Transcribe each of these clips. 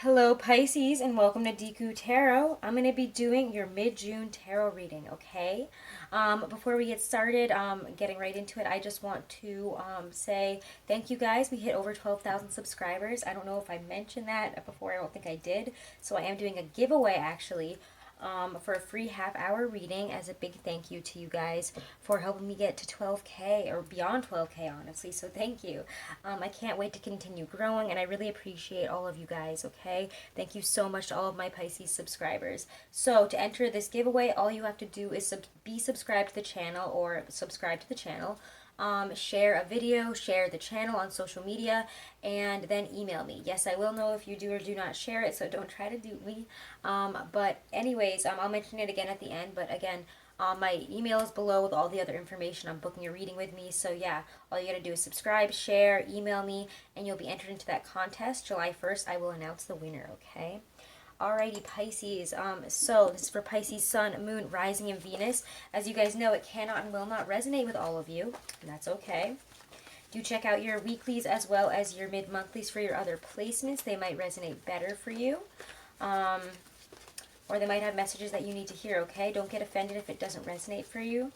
Hello Pisces and welcome to Deku Tarot. I'm going to be doing your mid-June tarot reading, okay? Before we get started, getting right into it, I just want to say thank you guys. We hit over 12,000 subscribers. I don't know if I mentioned that before. I don't think I did. So I am doing a giveaway actually for a free half-hour reading as a big thank you to you guys for helping me get to 12K or beyond 12K, honestly. So thank you. I can't wait to continue growing, and I really appreciate all of you guys, okay? Thank you so much to all of my Pisces subscribers. So to enter this giveaway, all you have to do is be subscribed to the channel or subscribe to the channel. Share a video, share the channel on social media, and then email me. Yes, I will know if you do or do not share it, so don't try to dupe me. But anyways, I'll mention it again at the end, but again, my email is below with all the other information on booking a reading with me. So yeah, all you gotta do is subscribe, share, email me, and you'll be entered into that contest. July 1st, I will announce the winner, okay? Alrighty, Pisces. So this is for Pisces Sun, Moon, Rising, and Venus. As you guys know, it cannot and will not resonate with all of you, and that's okay. Do check out your weeklies as well as your mid-monthlies for your other placements. They might resonate better for you. Or they might have messages that you need to hear, okay? Don't get offended if it doesn't resonate for you.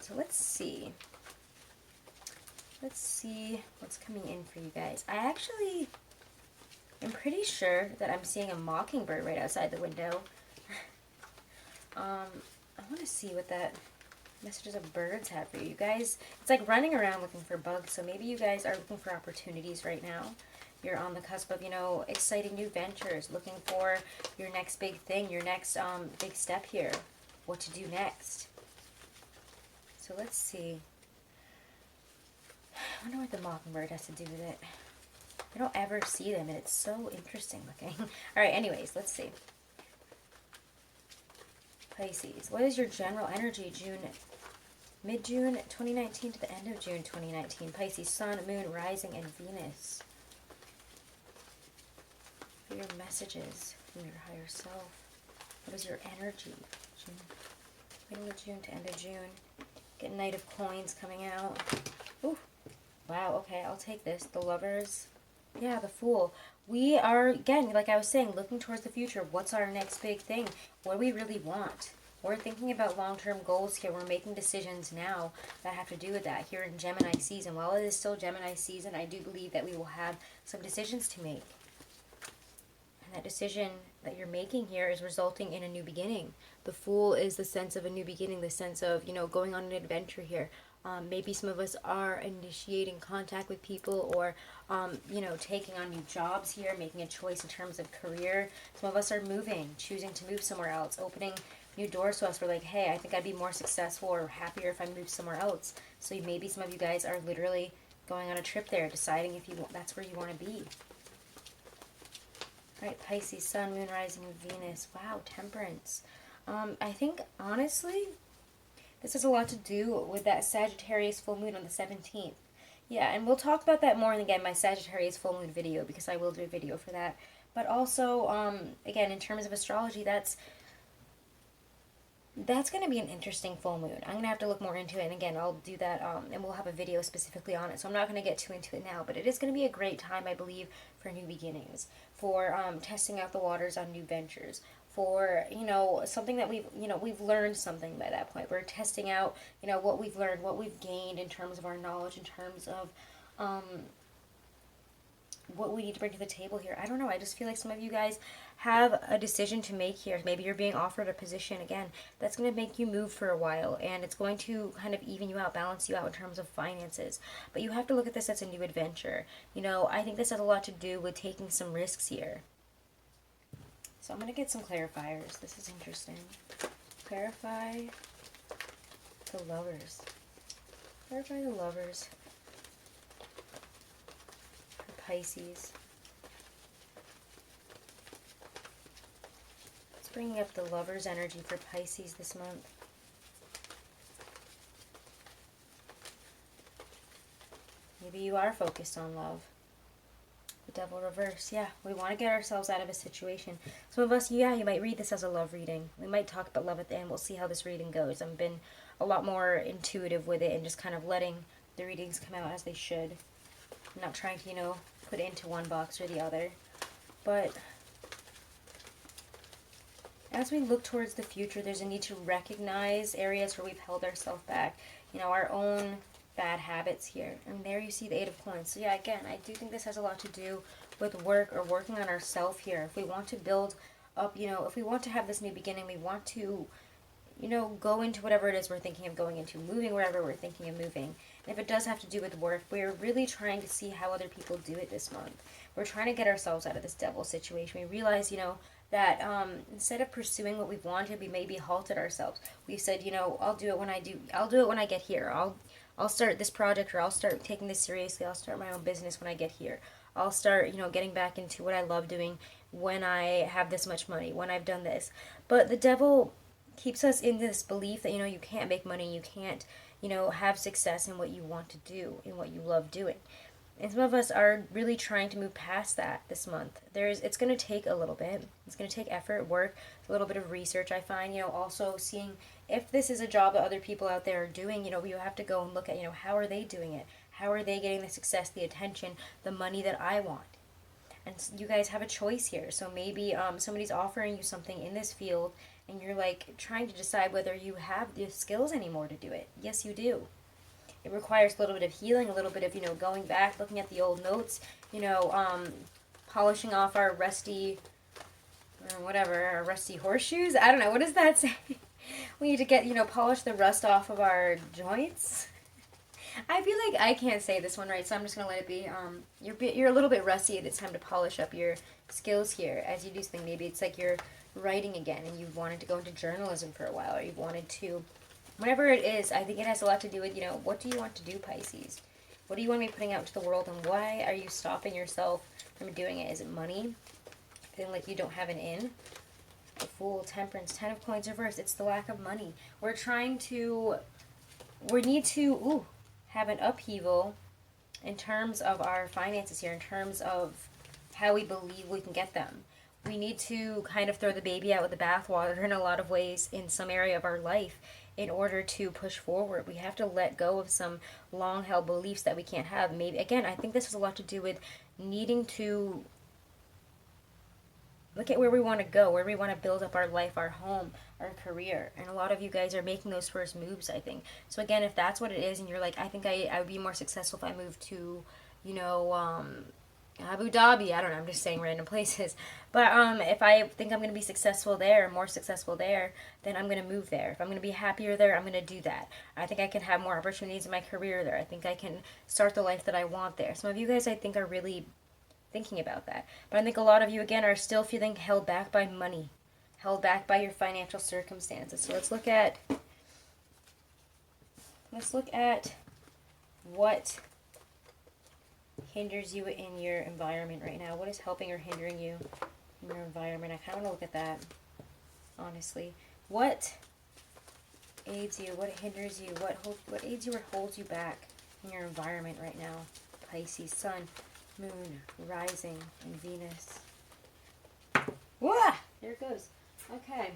So let's see. Let's see what's coming in for you guys. I'm pretty sure that I'm seeing a mockingbird right outside the window. I want to see what that messages of birds have for you. You guys, it's like running around looking for bugs, so maybe you guys are looking for opportunities right now. You're on the cusp of, exciting new ventures, looking for your next big thing, your next big step here, what to do next. So let's see. I wonder what the mockingbird has to do with it. I don't ever see them, and it's so interesting looking. All right, anyways, let's see. Pisces, what is your general energy mid-June 2019 to the end of June 2019? Pisces, Sun, Moon, Rising, and Venus. For your messages from your higher self. What is your energy? Middle of June to end of June. Get Knight of Coins coming out. Ooh. Wow, okay, I'll take this. The Lovers. Yeah, the Fool. We are, again, like I was saying, looking towards the future. What's our next big thing? What do we really want? We're thinking about long-term goals here. We're making decisions now that have to do with that here in Gemini season. While it is still Gemini season, I do believe that we will have some decisions to make. And that decision that you're making here is resulting in a new beginning. The Fool is the sense of a new beginning, the sense of, going on an adventure here. Maybe some of us are initiating contact with people or, taking on new jobs here, making a choice in terms of career. Some of us are moving, choosing to move somewhere else, opening new doors to us. We're like, hey, I think I'd be more successful or happier if I moved somewhere else. So maybe some of you guys are literally going on a trip there, deciding if that's where you want to be. All right, Pisces, Sun, Moon, Rising, and Venus. Wow, Temperance. I think, honestly, this has a lot to do with that Sagittarius full moon on the 17th. Yeah, and we'll talk about that more in, again, my Sagittarius full moon video, because I will do a video for that. But also, again, in terms of astrology, that's going to be an interesting full moon. I'm going to have to look more into it, and again, I'll do that, and we'll have a video specifically on it, so I'm not going to get too into it now, but it is going to be a great time, I believe, for new beginnings, for testing out the waters on new ventures, for, something that we've learned something by that point. We're testing out, what we've learned, what we've gained in terms of our knowledge, in terms of what we need to bring to the table here. I don't know. I just feel like some of you guys have a decision to make here. Maybe you're being offered a position, again, that's going to make you move for a while, and it's going to kind of even you out, balance you out in terms of finances. But you have to look at this as a new adventure. I think this has a lot to do with taking some risks here. So I'm going to get some clarifiers. This is interesting. Clarify the Lovers. Clarify the Lovers. Pisces. Let's bring up the Lover's energy for Pisces this month. Maybe you are focused on love. The Devil reverse. Yeah, we want to get ourselves out of a situation. Some of us, you might read this as a love reading. We might talk about love at the end. We'll see how this reading goes. I've been a lot more intuitive with it and just kind of letting the readings come out as they should. I'm not trying to, put it into one box or the other. But as we look towards the future, there's a need to recognize areas where we've held ourselves back. You know, our own bad habits here. And there you see the Eight of Coins. So yeah, again, I do think this has a lot to do with work or working on ourselves here. If we want to build up, you know, if we want to have this new beginning, we want to, you know, go into whatever it is we're thinking of going into, moving wherever we're thinking of moving. And if it does have to do with work, we're really trying to see how other people do it this month. We're trying to get ourselves out of this devil situation. We realize, you know, that instead of pursuing what we've wanted, we maybe halted ourselves. We said, you know, I'll do it when I get here. I'll start this project, or I'll start taking this seriously. I'll start my own business when I get here. I'll start, you know, getting back into what I love doing when I have this much money, when I've done this. But the devil keeps us in this belief that, you know, you can't make money, you can't, you know, have success in what you want to do, in what you love doing. And some of us are really trying to move past that this month. It's going to take a little bit. It's going to take effort, work, a little bit of research. I find, you know, also seeing if this is a job that other people out there are doing, you know, you have to go and look at, you know, how are they doing it? How are they getting the success, the attention, the money that I want? And you guys have a choice here. So maybe somebody's offering you something in this field, and you're like trying to decide whether you have the skills anymore to do it. Yes, you do. It requires a little bit of healing, a little bit of, you know, going back, looking at the old notes, you know, polishing off our rusty, our rusty horseshoes. I don't know. What does that say? We need to get, you know, polish the rust off of our joints. I feel like I can't say this one right, so I'm just going to let it be. You're a little bit rusty, and it's time to polish up your skills here as you do something. Maybe it's like you're writing again, and you've wanted to go into journalism for a while, or you've wanted to... Whatever it is, I think it has a lot to do with, you know, what do you want to do, Pisces? What do you want to be putting out into the world, and why are you stopping yourself from doing it? Is it money? Feeling like you don't have an in? The Fool, Temperance, Ten of Coins reversed. It's the lack of money. We need to have an upheaval in terms of our finances here, in terms of how we believe we can get them. We need to kind of throw the baby out with the bathwater in a lot of ways in some area of our life in order to push forward. We have to let go of some long-held beliefs that we can't have. Maybe, again, I think this has a lot to do with needing to look at where we want to go, where we want to build up our life, our home, our career. And a lot of you guys are making those first moves, I think. So again, if that's what it is, and you're like, I think I would be more successful if I moved to, you know, Abu Dhabi, I don't know, I'm just saying random places. But if I think I'm going to be successful there, more successful there, then I'm going to move there. If I'm going to be happier there, I'm going to do that. I think I can have more opportunities in my career there. I think I can start the life that I want there. Some of you guys, I think, are really thinking about that. But I think a lot of you, again, are still feeling held back by money, held back by your financial circumstances. So let's look at what hinders you in your environment right now. What is helping or hindering you in your environment? I kind of want to look at that, honestly. What aids you? What hinders you? What aids you or holds you back in your environment right now? Pisces, Sun, Moon, Rising, and Venus. Wah! There it goes. Okay.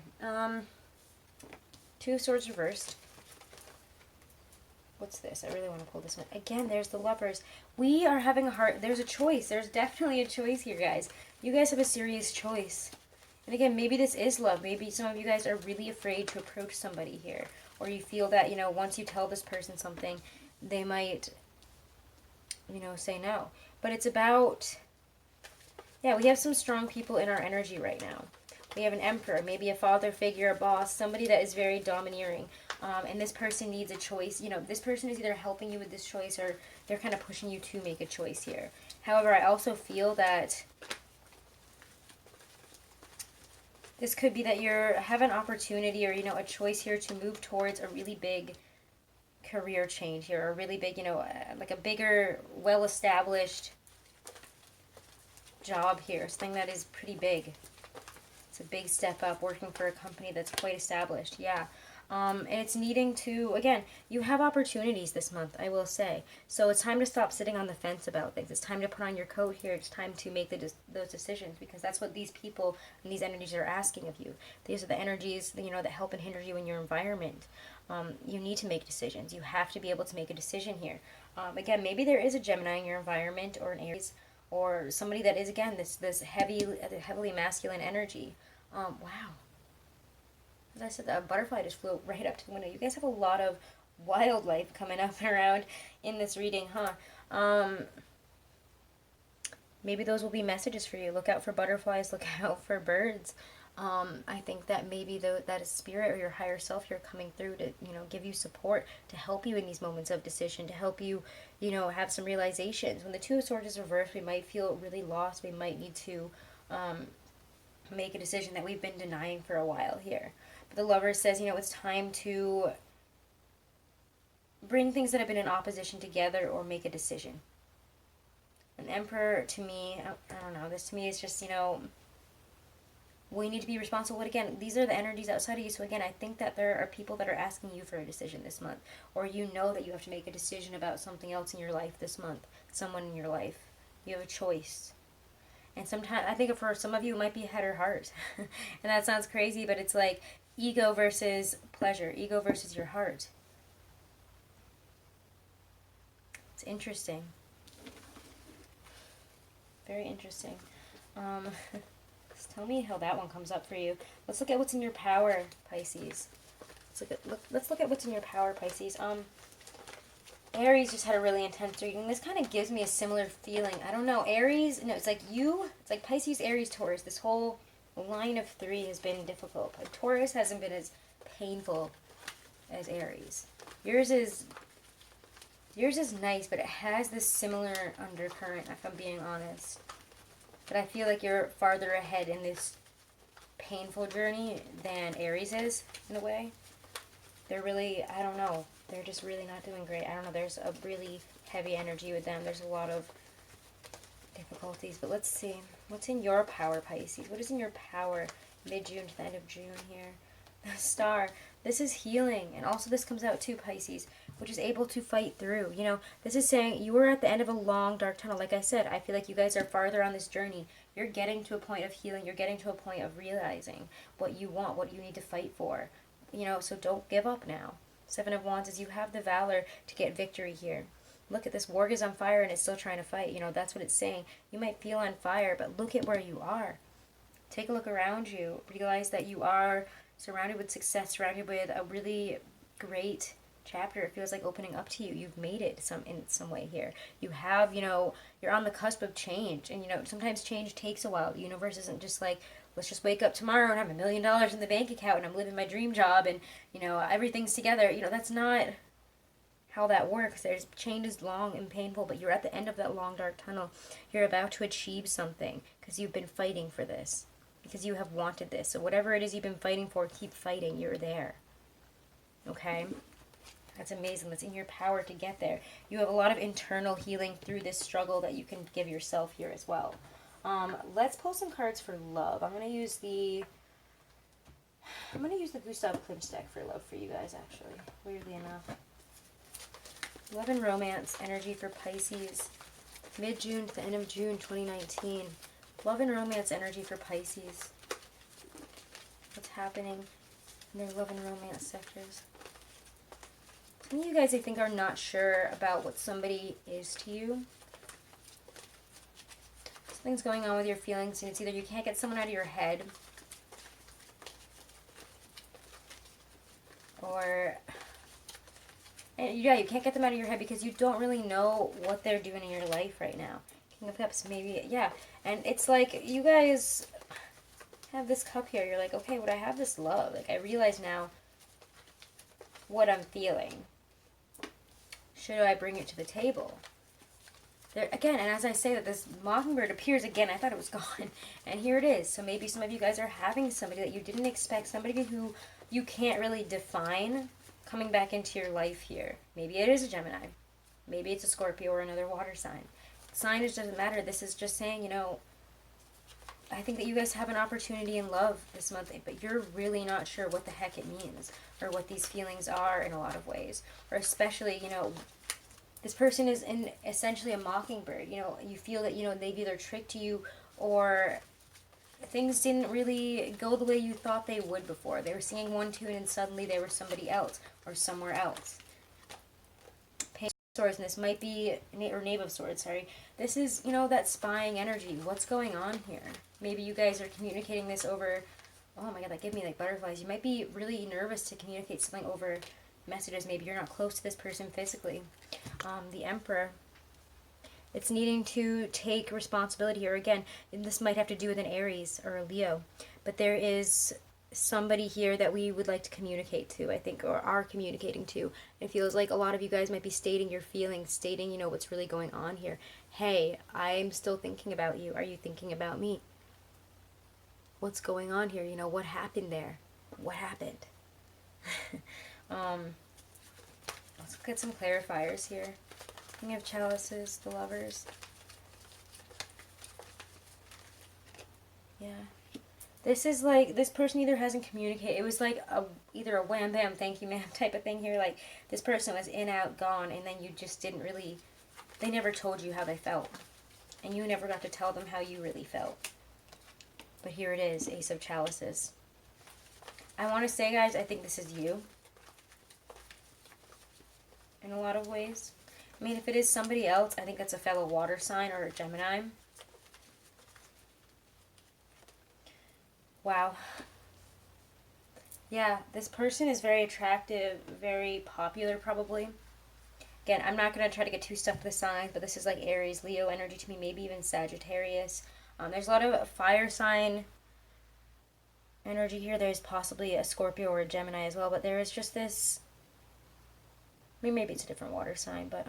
Two of Swords reversed. What's this? I really want to pull this one. Again, there's the Lovers. We are having a hard... There's a choice. There's definitely a choice here, guys. You guys have a serious choice. And again, maybe this is love. Maybe some of you guys are really afraid to approach somebody here. Or you feel that, you know, once you tell this person something, they might, you know, say no. But it's about... Yeah, we have some strong people in our energy right now. We have an Emperor, maybe a father figure, a boss, somebody that is very domineering. And this person needs a choice. You know, this person is either helping you with this choice or they're kind of pushing you to make a choice here. However, I also feel that this could be that you have an opportunity or, you know, a choice here to move towards a really big career change here. Or a really big, you know, like a bigger, well-established job here. Something that is pretty big. It's a big step up, working for a company that's quite established. Yeah. And it's needing to, again, you have opportunities this month, I will say. So it's time to stop sitting on the fence about things. It's time to put on your coat here. It's time to make those decisions, because that's what these people and these energies are asking of you. These are the energies, you know, that help and hinder you in your environment. You need to make decisions. You have to be able to make a decision here. Again, maybe there is a Gemini in your environment or an Aries. or somebody that is, again, this heavily masculine energy. Wow. As I said, that butterfly just flew right up to the window. You guys have a lot of wildlife coming up and around in this reading, huh? Maybe those will be messages for you. Look out for butterflies. Look out for birds. I think that maybe that is spirit or your higher self here coming through to, give you support, to help you in these moments of decision, to help you, have some realizations. When the Two of Swords is reversed, we might feel really lost. We might need to make a decision that we've been denying for a while here. But the Lover says, it's time to bring things that have been in opposition together or make a decision. An Emperor, to me, I don't know, this to me is just, we need to be responsible. But again, these are the energies outside of you. So again, I think that there are people that are asking you for a decision this month. Or you know that you have to make a decision about something else in your life this month. Someone in your life. You have a choice. And sometimes, I think for some of you, it might be head or heart. And that sounds crazy, but it's like ego versus pleasure. Ego versus your heart. It's interesting. Very interesting. Tell me how that one comes up for you. Let's look at what's in your power, Pisces. Let's look at what's in your power, Pisces. Aries just had a really intense reading. This kind of gives me a similar feeling. I don't know. Aries, no, it's like Pisces, Aries, Taurus. This whole line of 3 has been difficult. But Taurus hasn't been as painful as Aries. Yours is nice, but it has this similar undercurrent, if I'm being honest. But I feel like you're farther ahead in this painful journey than Aries is, in a way. They're really, I don't know, they're just really not doing great. I don't know, there's a really heavy energy with them. There's a lot of difficulties. But let's see, what's in your power, Pisces? What is in your power mid-June to the end of June here? The Star. This is healing. And also this comes out too, Pisces, which is able to fight through. This is saying you are at the end of a long, dark tunnel. Like I said, I feel like you guys are farther on this journey. You're getting to a point of healing. You're getting to a point of realizing what you want, what you need to fight for. So don't give up now. 7 of Wands is you have the valor to get victory here. Look at this. Warg is on fire and it's still trying to fight. That's what it's saying. You might feel on fire, but look at where you are. Take a look around you. Realize that you are surrounded with success, surrounded with a really great chapter. It feels like opening up to you. You've made it in some way here. You have, you're on the cusp of change. And, sometimes change takes a while. The universe isn't just like, let's just wake up tomorrow and have $1 million in the bank account and I'm living my dream job and, everything's together. That's not how that works. Change is long and painful, but you're at the end of that long, dark tunnel. You're about to achieve something because you've been fighting for this. Because you have wanted this. So whatever it is you've been fighting for, keep fighting. You're there. Okay? That's amazing. That's in your power to get there. You have a lot of internal healing through this struggle that you can give yourself here as well. Let's pull some cards for love. I'm going to use the Gustav Klimt deck for love for you guys, actually. Weirdly enough. Love and romance energy for Pisces. Mid-June to the end of June 2019. Love and romance energy for Pisces. What's happening in their love and romance sectors? Some of you guys, I think, are not sure about what somebody is to you. Something's going on with your feelings, and it's either you can't get someone out of your head, or yeah, you can't get them out of your head because you don't really know what they're doing in your life right now. King of Cups, maybe, yeah. And it's like, you guys have this cup here. You're like, okay, would I have this love? Like, I realize now what I'm feeling. Should I bring it to the table? There, again, and as I say that this Mockingbird appears again, I thought it was gone. And here it is. So maybe some of you guys are having somebody that you didn't expect, somebody who you can't really define coming back into your life here. Maybe it is a Gemini. Maybe it's a Scorpio or another water sign. Signage doesn't matter. This is just saying, I think that you guys have an opportunity in love this month, but you're really not sure what the heck it means or what these feelings are in a lot of ways. Or especially, this person is essentially a mockingbird. You feel that, they've either tricked you or things didn't really go the way you thought they would before. They were singing one tune and suddenly they were somebody else or somewhere else. Swords, and this might be, or Knave of Swords, sorry. This is, you know, that spying energy. What's going on here? Maybe you guys are communicating this over, oh my god, that gave me like butterflies. You might be really nervous to communicate something over messages. Maybe you're not close to this person physically. The Emperor. It's needing to take responsibility here. Again, this might have to do with an Aries or a Leo. But there is somebody here that we would like to communicate to, I think, or are communicating to. It feels like a lot of you guys might be stating your feelings, stating, you know, what's really going on here. Hey, I'm still thinking about you. Are you thinking about me? What's going on here? You know, what happened there? What happened? Let's get some clarifiers here. King of Chalices, the Lovers. Yeah. This is like, this person either hasn't communicated. It was like either a wham bam, thank you ma'am type of thing here. Like, this person was in, out, gone, and then you just didn't really, they never told you how they felt. And you never got to tell them how you really felt. But here it is, Ace of Chalices. I want to say, guys, I think this is you. In a lot of ways. I mean, if it is somebody else, I think that's a fellow water sign or a Gemini. Wow. Yeah, this person is very attractive, very popular probably. Again, I'm not going to try to get too stuck with the signs, but this is like Aries, Leo energy to me, maybe even Sagittarius. There's a lot of fire sign energy here. There's possibly a Scorpio or a Gemini as well, but there is just this, I mean, maybe it's a different water sign, but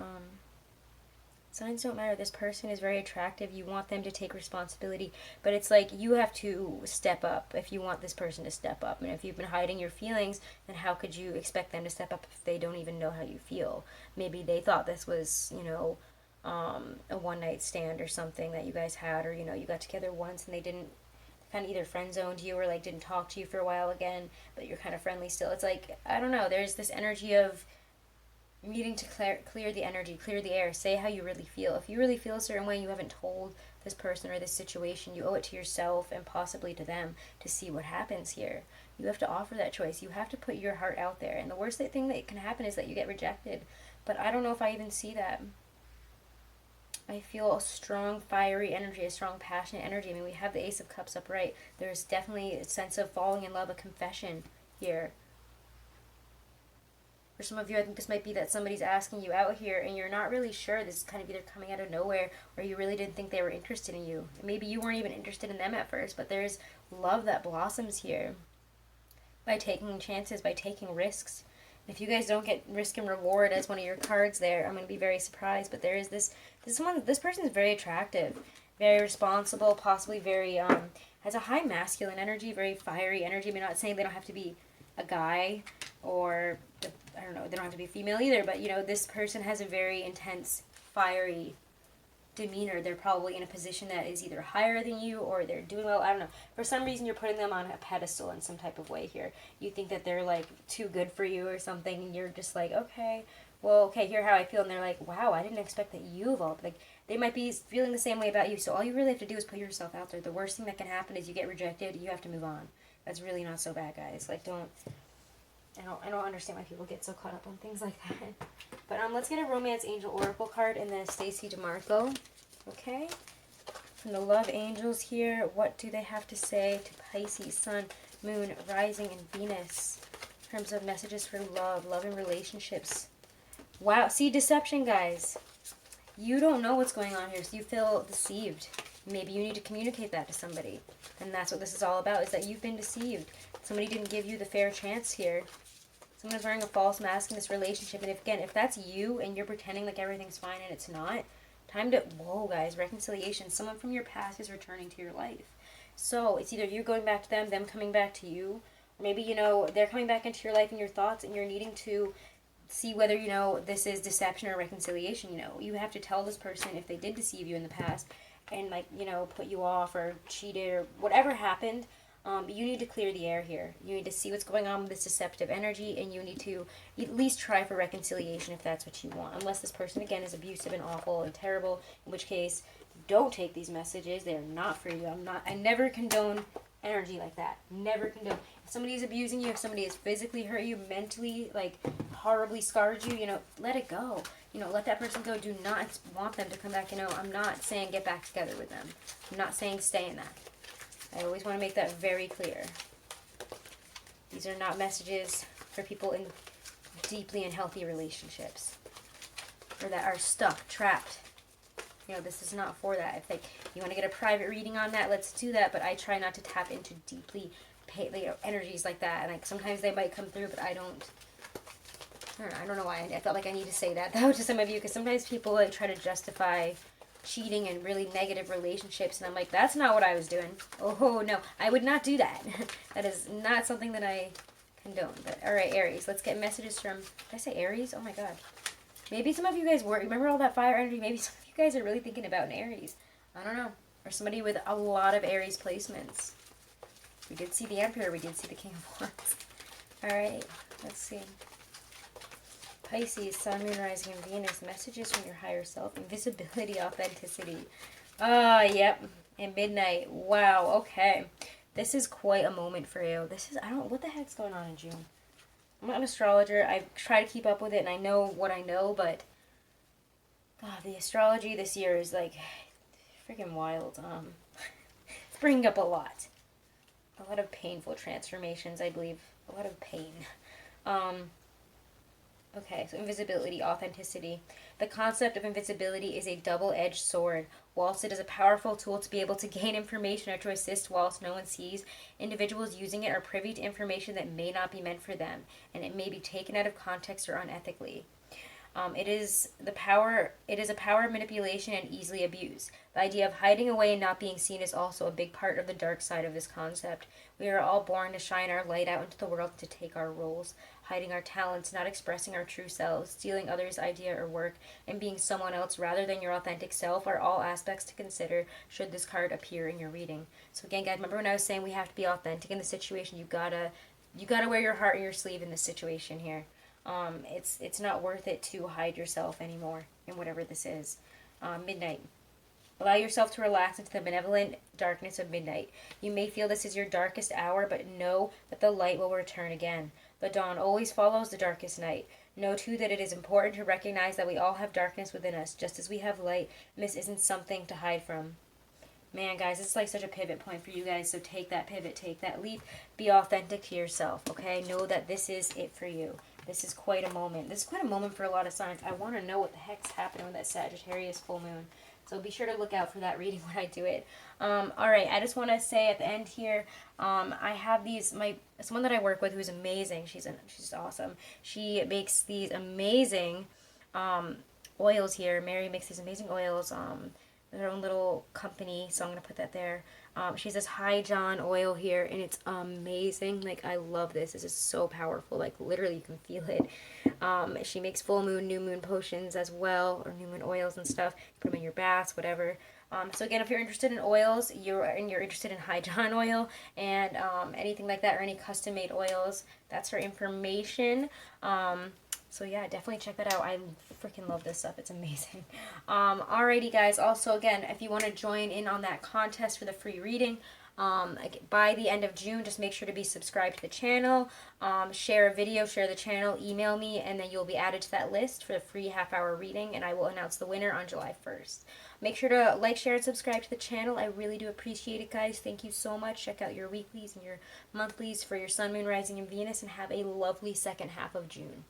signs don't matter. This person is very attractive. You want them to take responsibility, but it's like you have to step up if you want this person to step up. And if you've been hiding your feelings, then how could you expect them to step up if they don't even know how you feel? Maybe they thought this was, you know, a one-night stand or something that you guys had, or, you know, you got together once and they didn't, kind of either friend-zoned you or like didn't talk to you for a while again, but you're kind of friendly still. It's like, I don't know, there's this energy of needing to clear the energy, clear the air, say how you really feel. If you really feel a certain way, you haven't told this person or this situation, you owe it to yourself and possibly to them to see what happens here. You have to offer that choice. You have to put your heart out there. And the worst thing that can happen is that you get rejected. But I don't know if I even see that. I feel a strong, fiery energy, a strong, passionate energy. I mean, we have the Ace of Cups upright. There's definitely a sense of falling in love, a confession here. For some of you, I think this might be that somebody's asking you out here and you're not really sure. This is kind of either coming out of nowhere or you really didn't think they were interested in you. Maybe you weren't even interested in them at first, but there's love that blossoms here by taking chances, by taking risks. If you guys don't get risk and reward as one of your cards there, I'm going to be very surprised. But there is this person is very attractive, very responsible, possibly very, has a high masculine energy, very fiery energy. I mean, not saying they don't have to be a guy or, I don't know, they don't have to be female either. But, you know, this person has a very intense, fiery demeanor. They're probably in a position that is either higher than you or they're doing well. I don't know. For some reason, you're putting them on a pedestal in some type of way here. You think that they're like too good for you or something, and you're just like, okay, well, okay, here's how I feel. And they're like, wow, I didn't expect that you evolved. Like, they might be feeling the same way about you. So all you really have to do is put yourself out there. The worst thing that can happen is you get rejected. You have to move on. That's really not so bad, guys. Like, I don't understand why people get so caught up on things like that. But let's get a Romance Angel Oracle card and then a Stacey DeMarco. Okay? From the Love Angels here, what do they have to say to Pisces, Sun, Moon, Rising, and Venus? In terms of messages for love and relationships. Wow. See, deception, guys. You don't know what's going on here, so you feel deceived. Maybe you need to communicate that to somebody. And that's what this is all about, is that you've been deceived. Somebody didn't give you the fair chance here. Someone's wearing a false mask in this relationship. And if that's you and you're pretending like everything's fine and it's not, time to, whoa, guys, reconciliation. Someone from your past is returning to your life. So it's either you going back to them coming back to you, or maybe, you know, they're coming back into your life and your thoughts, and you're needing to see whether, you know, this is deception or reconciliation. You know, you have to tell this person if they did deceive you in the past and, like, you know, put you off or cheated or whatever happened. You need to clear the air here. You need to see what's going on with this deceptive energy, and you need to at least try for reconciliation if that's what you want. Unless this person, again, is abusive and awful and terrible, in which case, don't take these messages. They're not for you. I never condone energy like that. Never condone. If somebody is abusing you, if somebody has physically hurt you, mentally, like, horribly scarred you, you know, let it go. you know, let that person go. Do not want them to come back. You know, I'm not saying get back together with them. I'm not saying stay in that. I always want to make that very clear. These are not messages for people in deeply unhealthy relationships or that are stuck, trapped. You know, this is not for that. If you want to get a private reading on that, let's do that. But I try not to tap into deeply energies like that. And like sometimes they might come through, but I don't know. I don't know why. I felt like I need to say that though to some of you, because sometimes people like try to justify cheating and really negative relationships, and I'm like, that's not what I was doing. Oh no, I would not do that. That is not something that I condone. But all right, Aries, let's get messages from. Did I say Aries? Oh my God. Maybe some of you guys remember all that fire energy. Maybe some of you guys are really thinking about an Aries. I don't know, or somebody with a lot of Aries placements. We did see the Emperor. We did see the King of Wands. All right, let's see. Pisces, Sun, Moon, Rising, and Venus. Messages from your higher self. Invisibility, authenticity. Yep. And midnight. Wow, okay. This is quite a moment for you. This is, I don't, what the heck's going on in June? I'm not an astrologer. I try to keep up with it, and I know what I know, but God, the astrology this year is like freaking wild. It's bringing up a lot. A lot of painful transformations, I believe. A lot of pain. Okay, so invisibility, authenticity. The concept of invisibility is a double-edged sword. Whilst it is a powerful tool to be able to gain information or to assist whilst no one sees, individuals using it are privy to information that may not be meant for them, and it may be taken out of context or unethically. It is a power of manipulation and easily abused. The idea of hiding away and not being seen is also a big part of the dark side of this concept. We are all born to shine our light out into the world, to take our roles, hiding our talents, not expressing our true selves, stealing others' idea or work, and being someone else rather than your authentic self are all aspects to consider should this card appear in your reading. So again, guys, remember when I was saying we have to be authentic in the situation? You gotta wear your heart on your sleeve in this situation here. It's not worth it to hide yourself anymore in whatever this is. Midnight. Allow yourself to relax into the benevolent darkness of midnight. You may feel this is your darkest hour, but know that the light will return again. The dawn always follows the darkest night. Know too that it is important to recognize that we all have darkness within us, just as we have light, and this isn't something to hide from. Man, guys, it's like such a pivot point for you guys, so take that pivot, take that leap, be authentic to yourself, okay? Know that this is it for you. This is quite a moment. This is quite a moment for a lot of signs. I want to know what the heck's happening with that Sagittarius full moon. So be sure to look out for that reading when I do it. All right, I just want to say at the end here, I have someone that I work with who's amazing. She's awesome. She makes these amazing oils here. Mary makes these amazing oils. Their own little company, so I'm going to put that there. She has this High John oil here, and it's amazing. Like, I love this. This is so powerful. Like, literally, you can feel it. She makes full moon, new moon potions as well, or new moon oils and stuff. Put them in your baths, whatever. So again, if you're interested in oils, you're interested in High John oil and anything like that, or any custom-made oils, that's her information. So yeah, definitely check that out. I freaking love this stuff. It's amazing. Alrighty, guys. Also, again, if you want to join in on that contest for the free reading, by the end of June, just make sure to be subscribed to the channel, share a video, share the channel, email me, and then you'll be added to that list for the free half-hour reading, and I will announce the winner on July 1st. Make sure to like, share, and subscribe to the channel. I really do appreciate it, guys. Thank you so much. Check out your weeklies and your monthlies for your Sun, Moon, Rising, and Venus, and have a lovely second half of June.